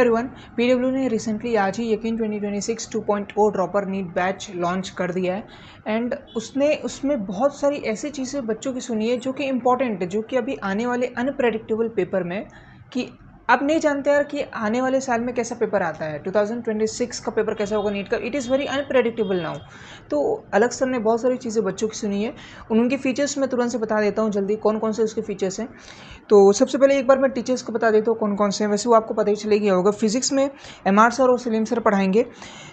Everyone, PW ने recently आज ही यकीन 2026 2.0 ड्रॉपर नीट बैच लॉन्च कर दिया है एंड उसमें बहुत सारी ऐसी चीज़ें बच्चों की सुनी है जो कि इम्पॉर्टेंट है, जो कि अभी आने वाले अनप्रेडिक्टेबल पेपर में कि अब नहीं जानते यार कि आने वाले साल में कैसा पेपर आता है, 2026 का पेपर कैसा होगा नीट का। It is very unpredictable now. तो अलग सर ने बहुत सारी चीज़ें बच्चों की सुनी है, उनके फीचर्स मैं तुरंत से बता देता हूँ जल्दी कौन कौन से उसके फीचर्स हैं। तो सबसे पहले एक बार मैं टीचर्स को बता देता हूँ कौन कौन से हैं, वैसे वो आपको पता ही चले गया होगा। फिजिक्स में एमआर सर और सलीम सर पढ़ाएंगे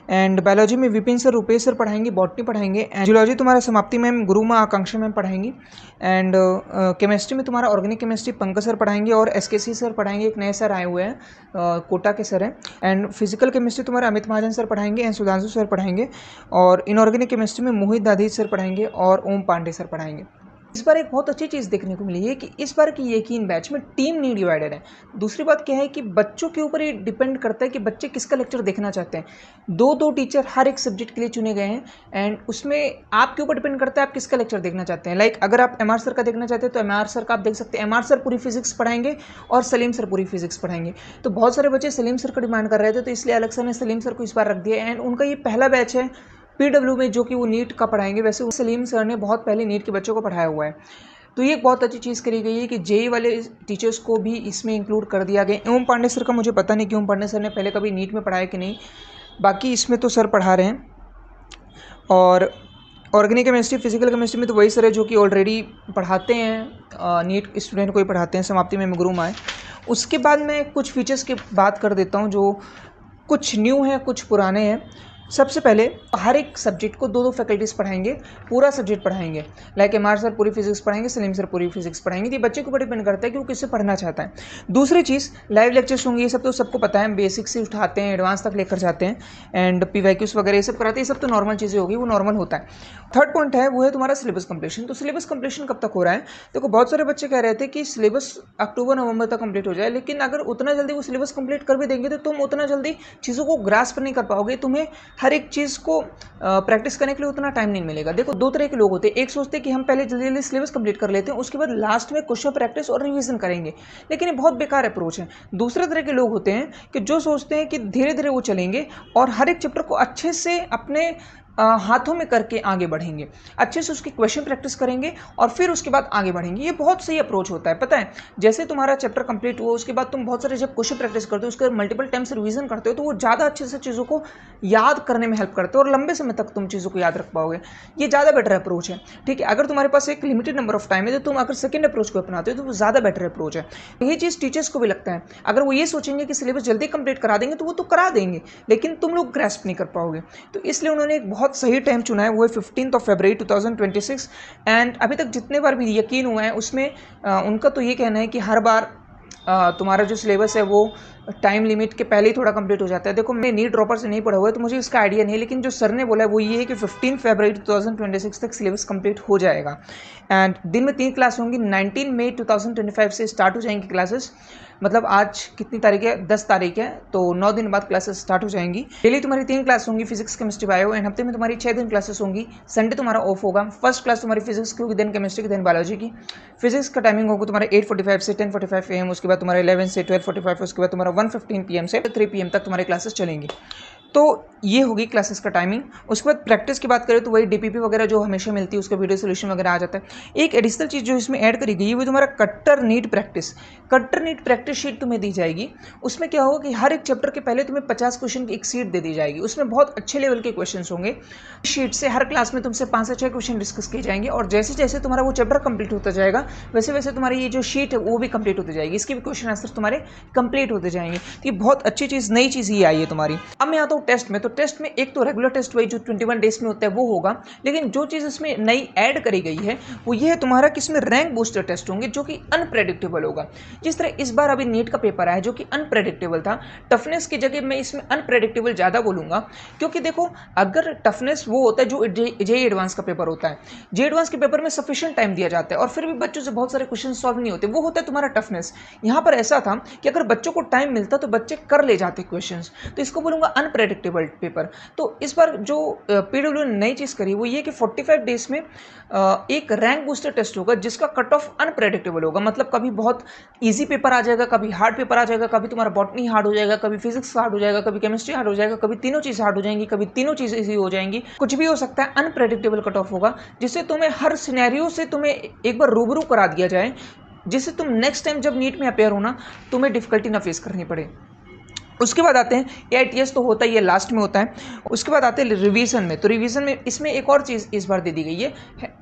एंड बायोलॉजी में विपिन सर रुपेश सर पढ़ाएंगे, बॉटनी पढ़ाएंगे, जियोलॉजी तुम्हारा समाप्ति मैम गुरुमा आकांक्षा मैम पढ़ाएंगी एंड केमिस्ट्री में तुम्हारा ऑर्गेनिक केमिस्ट्री पंकज सर पढ़ाएंगे और एसकेसी सर पढ़ाएंगे, एक नए सर आए हुए हैं, कोटा के सर हैं। एंड फिजिकल केमिस्ट्री तुम्हारे अमित महाजन सर पढ़ाएंगे एंड सुधांशु सर पढ़ाएंगे और इनऑर्गेनिक केमिस्ट्री में मोहित दादी सर पढ़ाएंगे और ओम पांडे सर पढ़ाएंगे। इस बार एक बहुत अच्छी चीज़ देखने को मिली है कि इस बार की यकीन बैच में टीम नहीं डिवाइडेड है। दूसरी बात क्या है कि बच्चों के ऊपर ये डिपेंड करता है कि बच्चे किसका लेक्चर देखना चाहते हैं। दो टीचर हर एक सब्जेक्ट के लिए चुने गए हैं एंड उसमें आपके ऊपर डिपेंड करता है आप किसका लेक्चर देखना चाहते हैं। लाइक अगर आप एमआर सर का देखना चाहते हैं तो एमआर सर का आप देख सकते हैं। एमआर सर पूरी फिजिक्स पढ़ाएंगे और सलीम सर पूरी फिजिक्स पढ़ाएंगे। तो बहुत सारे बच्चे सलीम सर का डिमांड कर रहे थे, तो इसलिए अलग सर ने सलीम सर को इस बार रख दिया एंड उनका ये पहला बैच है पीडब्ल्यू में जो कि वो नीट का पढ़ाएंगे। वैसे सलीम सर ने बहुत पहले नीट के बच्चों को पढ़ाया हुआ है। तो ये एक बहुत अच्छी चीज़ करी गई है कि जेई वाले टीचर्स को भी इसमें इंक्लूड कर दिया गया। ओम पांडे सर का मुझे पता नहीं कि ओम पांडे सर ने पहले कभी नीट में पढ़ाया कि नहीं, बाकी इसमें तो सर पढ़ा रहे हैं। और ऑर्गेनिक केमिस्ट्री फिजिकल केमिस्ट्री में तो वही सर है जो कि ऑलरेडी पढ़ाते हैं, नीट स्टूडेंट को ही पढ़ाते हैं, समाप्ति में गुरु आए। उसके बाद मैं कुछ फीचर्स की बात कर देता हूँ जो कुछ न्यू हैं कुछ पुराने हैं। सबसे पहले हर एक सब्जेक्ट को दो फैकल्टीज़ पढ़ाएंगे, पूरा सब्जेक्ट पढ़ाएंगे। लाइक एमआर सर पूरी फिजिक्स पढ़ाएंगे, सलीम सर पूरी फिजिक्स पढ़ाएंगे। तो ये बच्चे के ऊपर डिपेंड करता है कि वो किससे पढ़ना चाहता है। दूसरी चीज़ लाइव लेक्चर्स होंगे, ये सब तो सबको पता है, बेसिक से उठाते हैं एडवांस तक लेकर जाते हैं एंड पीवाईक्यूज वगैरह ये सब कराते हैं। ये सब तो नॉर्मल चीज़ें होगी, वो नॉर्मल होता है। थर्ड पॉइंट है वो है तुम्हारा सिलेबस कंप्लीशन। तो सिलेबस कंप्लीशन कब तक हो रहा है? देखो बहुत सारे बच्चे कह रहे थे कि सिलेबस अक्टूबर नवंबर तक कंप्लीट हो जाए, लेकिन अगर उतना जल्दी वो सिलेबस कंप्लीट कर भी देंगे तो तुम उतना जल्दी चीज़ों को ग्रास्प नहीं कर पाओगे। तुम्हें हर एक चीज़ को प्रैक्टिस करने के लिए उतना टाइम नहीं मिलेगा। देखो दो तरह के लोग होते हैं, एक सोचते हैं कि हम पहले जल्दी जल्दी सिलेबस कंप्लीट कर लेते हैं, उसके बाद लास्ट में क्वेश्चन प्रैक्टिस और रिवीजन करेंगे, लेकिन ये बहुत बेकार अप्रोच है। दूसरे तरह के लोग होते हैं कि जो सोचते हैं कि धीरे धीरे वो चलेंगे और हर एक चैप्टर को अच्छे से अपने हाथों में करके आगे बढ़ेंगे, अच्छे से उसकी क्वेश्चन प्रैक्टिस करेंगे और फिर उसके बाद आगे बढ़ेंगे। ये बहुत सही अप्रोच होता है। पता है जैसे तुम्हारा चैप्टर कंप्लीट हुआ उसके बाद तुम बहुत सारे जब क्वेश्चन प्रैक्टिस करते हो, उसके मल्टीपल टाइम्स रिवीजन करते हो, तो वो ज़्यादा अच्छे से चीज़ों को याद करने में हेल्प करते हो और लंबे समय तक तुम चीज़ों को याद रख पाओगे। ये ज़्यादा बेटर अप्रोच है। ठीक है, अगर तुम्हारे पास एक लिमिटेड नंबर ऑफ टाइम है तो तुम अगर सेकेंड अप्रोच को अपनाते हो तो वो ज़्यादा बेटर अप्रोच है। यही चीज़ टीचर्स को भी लगता है। अगर वो ये सोचेंगे कि सिलेबस जल्दी कंप्लीट करा देंगे तो वो तो करा देंगे, लेकिन तुम लोग ग्रैस्प नहीं कर पाओगे। तो इसलिए उन्होंने एक बहुत सही टाइम चुना है, वो है 15 फरवरी 2026 एंड अभी तक जितने बार भी यकीन हुआ है उसमें उनका तो ये कहना है कि हर बार तुम्हारा जो सिलेबस है वो टाइम लिमिट के पहले ही थोड़ा कंप्लीट हो जाता है। देखो मैं नीट ड्रॉपर से नहीं पढ़ा हुआ है तो मुझे इसका आइडिया नहीं है, लेकिन जो सर ने बोला है वो ये है कि 15 फरवरी 2026 तक सिलेबस कंप्लीट हो जाएगा एंड दिन में 3 क्लास होंगी। 19 मई 2025 से स्टार्ट हो जाएंगी क्लासेस, मतलब आज कितनी तारीख है, 10 तारीख है, तो 9 दिन बाद क्लासेस स्टार्ट हो जाएंगी। डेली तुम्हारी 3 क्लास होंगी, फिजिक्स केमिस्ट्री बायो एंड हफ्ते में तुम्हारी 6 दिन क्लासेस होंगी। संडे तुम्हारा ऑफ होगा। फर्स्ट क्लास तुम्हारी फिजिक्स की होगी, देन केमिस्ट्री की, देन बायोलॉजी की। फिजिक्स का टाइमिंग होगा तुम्हारा 8:45 से 10:45 AM, उसके बाद तुम्हारा 11 से 12:45, उसके बाद तुम्हारा 1:15 PM से 3 PM तक तुम्हारी क्लासेस चलेंगी। तो ये होगी क्लासेस का टाइमिंग। उसके बाद प्रैक्टिस की बात करें तो वही डीपीपी वगैरह जो हमेशा मिलती है, उसका वीडियो सोल्यूशन वगैरह आ जाता है। एक एडिशनल चीज़ जो इसमें ऐड करी गई है वो तुम्हारा कट्टर नीट प्रैक्टिस शीट तुम्हें दी जाएगी। उसमें क्या होगा कि हर एक चैप्टर के पहले तुम्हें 50 क्वेश्चन की एक सीट दे दी जाएगी। उसमें बहुत अच्छे लेवल के क्वेश्चन होंगे। शीट से हर क्लास में तुमसे 5 से 6 क्वेश्चन डिस्कस किए जाएंगे और जैसे जैसे तुम्हारा वो चैप्टर कंप्लीट होता जाएगा वैसे वैसे तुम्हारी ये जो शीट है वो भी कंप्लीट होती जाएगी। इसके भी क्वेश्चन आंसर तुम्हारे कंप्लीट होते जाएंगे। तो ये बहुत अच्छी चीज़, नई चीज़ ये आई है तुम्हारी। अब मैं आता हूँ टेस्ट में। तो टेस्ट में एक तो रेगुलर टेस्ट वही जो 21 डेज में होता है वो होगा, लेकिन जो चीज़ इसमें नई ऐड करी गई है वो ये है तुम्हारा कि इसमें रैंक बूस्टर टेस्ट होंगे जो कि अनप्रेडिक्टेबल होगा। जिस तरह इस बार अभी नीट का पेपर आया जो कि अनप्रेडिक्टेबल था, टफनेस की जगह मैं इसमें अनप्रेडिक्टेबल ज़्यादा बोलूँगा, क्योंकि देखो अगर टफनेस वो होता है जो जेईई एडवांस का पेपर होता है, जेईई एडवांस के पेपर में सफिशिएंट टाइम दिया जाता है और फिर भी बच्चों से बहुत सारे क्वेश्चन सॉल्व नहीं होते, वो होता है तुम्हारा टफनेस। यहाँ पर ऐसा था कि अगर बच्चों को टाइम मिलता तो बच्चे कर ले जाते क्वेश्चन, तो इसको बोलूँगा अनप्रेडिक्टेबल अनप्रेडिक्टेबल पेपर। तो इस बार जो PW ने नई चीज़ करी वो ये कि 45 डेज में एक रैंक बूस्टर टेस्ट होगा जिसका कट ऑफ अनप्रेडिक्टेबल होगा। मतलब कभी बहुत ईजी पेपर आ जाएगा, कभी हार्ड पेपर आ जाएगा, कभी तुम्हारा बॉटनी हार्ड हो जाएगा, कभी फिजिक्स हार्ड हो जाएगा, कभी केमिस्ट्री हार्ड हो जाएगा, कभी तीनों चीज़ हार्ड हो जाएंगी, कभी तीनों चीज़ ईजी हो जाएंगी, कुछ भी हो सकता है। अनप्रेडिक्टेबल कट ऑफ होगा जिससे तुम्हें हर सिनेरियो से तुम्हें एक बार रूबरू करा दिया जाए, जिससे तुम नेक्स्ट टाइम जब नीट में अपेयर होना तुम्हें डिफिकल्टी ना फेस करनी पड़े। उसके बाद आते हैं AITS, तो होता ही है, लास्ट में होता है। उसके बाद आते हैं रिवीजन में। तो रिवीजन में इसमें एक और चीज़ इस बार दे दी गई है,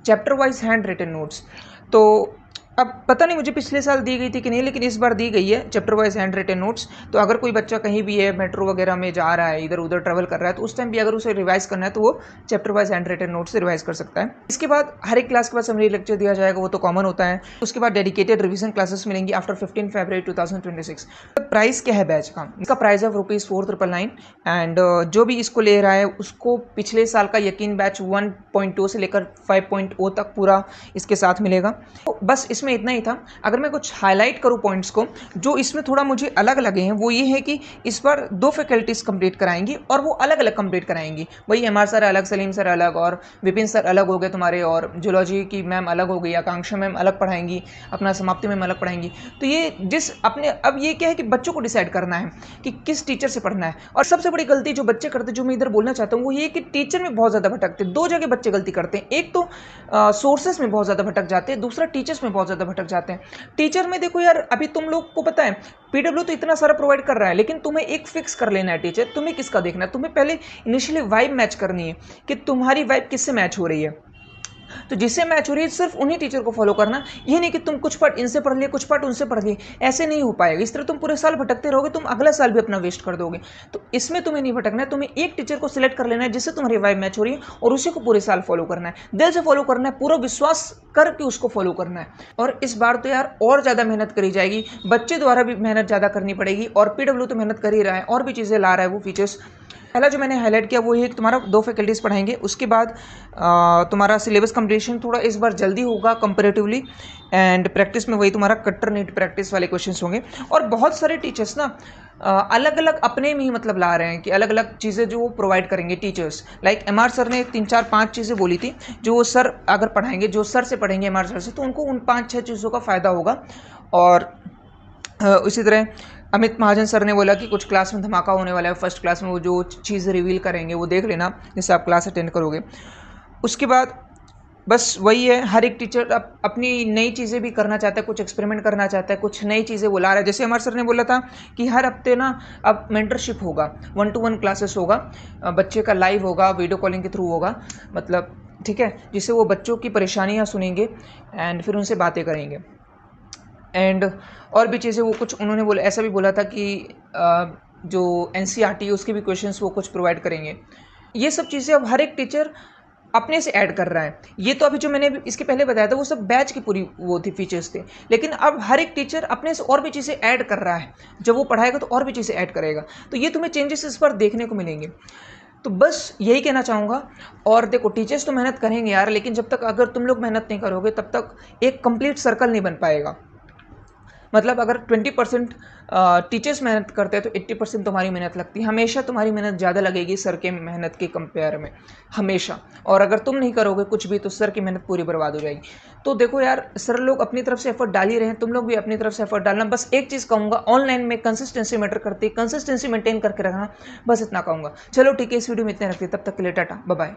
chapter wise handwritten notes. तो अब पता नहीं मुझे पिछले साल दी गई थी कि नहीं, लेकिन इस बार दी गई है chapter wise handwritten notes. तो अगर कोई बच्चा कहीं भी है, मेट्रो वगैरह में जा रहा है, इधर उधर ट्रैवल कर रहा है, तो उस टाइम भी अगर उसे रिवाइज करना है तो वो chapter wise handwritten notes से रिवाइज कर सकता है। इसके बाद हर एक क्लास के बाद समरी लेक्चर दिया जाएगा, वो तो कॉमन होता है। उसके बाद डेडिकेटेड रिवीजन क्लासेस मिलेंगी आफ्टर 15 फरवरी 2026। प्राइस क्या है बैच का? इसका प्राइस है ₹4,999 एंड जो भी इसको ले रहा है उसको पिछले साल का यकीन बैच 1.2 से लेकर 5.0 तक पूरा इसके साथ मिलेगा। तो बस इसमें इतना ही था। अगर मैं कुछ हाईलाइट करूं पॉइंट्स को जो इसमें थोड़ा मुझे अलग लगे हैं, वो ये है कि इस बार 2 फैकल्टीज कंप्लीट कराएंगी और वो अलग अलग कंप्लीट कराएंगी। वही MR सर अलग, सलीम सर अलग और विपिन सर अलग हो गए तुम्हारे, और जूलॉजी की मैम अलग हो गई, आकांक्षा मैम अलग पढ़ाएंगी, अपना समाप्ति मैम अलग पढ़ाएंगी। तो ये जिस अपने अब ये क्या है कि बच्चों को डिसाइड करना है कि किस टीचर से पढ़ना है। और सबसे बड़ी गलती जो बच्चे करते, जो मैं इधर बोलना चाहता हूँ, वो ये कि टीचर में बहुत ज़्यादा भटकते। 2 जगह बच्चे गलती करते हैं, एक तो सोर्सेस में बहुत ज़्यादा भटक जाते हैं, दूसरा टीचर्स में बहुत ज़्यादा भटक जाते हैं। टीचर में देखो यार, अभी तुम लोग को पता है PW तो इतना सारा प्रोवाइड कर रहा है, लेकिन तुम्हें एक फिक्स कर लेना है टीचर, तुम्हें किसका देखना है। तुम्हें पहले इनिशियली वाइब मैच करनी है कि तुम्हारी वाइब किससे मैच हो रही है। तो जिससे मैच हो रही है सिर्फ उन्हीं टीचर को फॉलो करना। ये नहीं कि तुम कुछ पार्ट इनसे पढ़ लिए, कुछ पार्ट उनसे पढ़ लिए, ऐसे नहीं हो पाएगा। इस तरह तुम पूरे साल भटकते रहोगे, तुम अगला साल भी अपना वेस्ट कर दोगे। तो इसमें तुम्हें नहीं भटकना है, तुम्हें एक टीचर को सिलेक्ट कर लेना है जिससे तुम्हारी वाइब मैच हो रही है और उसी को पूरे साल फॉलो करना है, दिल से फॉलो करना है, पूरा विश्वास करके उसको फॉलो करना है। और इस बार तो यार और ज़्यादा मेहनत करी जाएगी, बच्चे द्वारा भी मेहनत ज़्यादा करनी पड़ेगी, और PW तो मेहनत कर ही रहा है और भी चीज़ें ला रहा है वो फीचर्स। पहला जो मैंने हाईलाइट किया वो ये कि तुम्हारा 2 फैकल्टीज़ पढ़ाएंगे। उसके बाद तुम्हारा सिलेबस कंप्लीशन थोड़ा इस बार जल्दी होगा कंपैरेटिवली, एंड प्रैक्टिस में वही तुम्हारा कट्टर नीट प्रैक्टिस वाले क्वेश्चंस होंगे। और बहुत सारे टीचर्स ना अलग अलग अपने में ही मतलब ला रहे हैं कि अलग अलग चीज़ें जो वो प्रोवाइड करेंगे टीचर्स। लाइक MR सर ने 3 4 5 चीज़ें बोली थी जो वो सर अगर पढ़ाएंगे, जो सर से पढ़ेंगे MR सर से, तो उनको उन 5 6 चीज़ों का फ़ायदा होगा। और इसी तरह अमित महाजन सर ने बोला कि कुछ क्लास में धमाका होने वाला है, फर्स्ट क्लास में वो जो चीज़ रिवील करेंगे वो देख लेना जिससे आप क्लास अटेंड करोगे। उसके बाद बस वही है, हर एक टीचर अपनी नई चीज़ें भी करना चाहता है, कुछ एक्सपेरिमेंट करना चाहता है, कुछ नई चीज़ें बुला रहा है। जैसे हमारे सर ने बोला था कि हर हफ्ते ना अब मेंटरशिप होगा, 1-to-1 क्लासेस होगा, बच्चे का लाइव होगा, वीडियो कॉलिंग के थ्रू होगा, मतलब ठीक है, जिससे वो बच्चों की परेशानियाँ सुनेंगे एंड फिर उनसे बातें करेंगे। एंड और भी चीज़ें वो कुछ उन्होंने बोला, ऐसा भी बोला था कि जो NCERT है उसके भी क्वेश्चंस वो कुछ प्रोवाइड करेंगे। ये सब चीज़ें अब हर एक टीचर अपने से ऐड कर रहा है। ये तो अभी जो मैंने इसके पहले बताया था वो सब बैच की पूरी वो थी, फीचर्स थे, लेकिन अब हर एक टीचर अपने से और भी चीज़ें ऐड कर रहा है। जब वो पढ़ाएगा तो और भी चीज़ें ऐड करेगा, तो ये तुम्हें चेंजेस इस पर देखने को मिलेंगे। तो बस यही कहना चाहूँगा। और देखो टीचर्स तो मेहनत करेंगे यार, लेकिन जब तक अगर तुम लोग मेहनत नहीं करोगे तब तक एक कंप्लीट सर्कल नहीं बन पाएगा। मतलब अगर 20% टीचर्स मेहनत करते हैं तो 80% तुम्हारी मेहनत लगती है। हमेशा तुम्हारी मेहनत ज़्यादा लगेगी सर के मेहनत के कंपेयर में, हमेशा। और अगर तुम नहीं करोगे कुछ भी तो सर की मेहनत पूरी बर्बाद हो जाएगी। तो देखो यार, सर लोग अपनी तरफ से एफर्ट डाल ही रहे हैं, तुम लोग भी अपनी तरफ से एफर्ट डालना। बस एक चीज़ कहूँगा, ऑनलाइन में कंसिस्टेंसी मैटर करती है, कंसिस्टेंसी मेंटेन करके रखना, बस इतना कहूँगा। चलो ठीक है, इस वीडियो में इतने रखते हैं, तब तक के लिए टाटा, बाय बाय।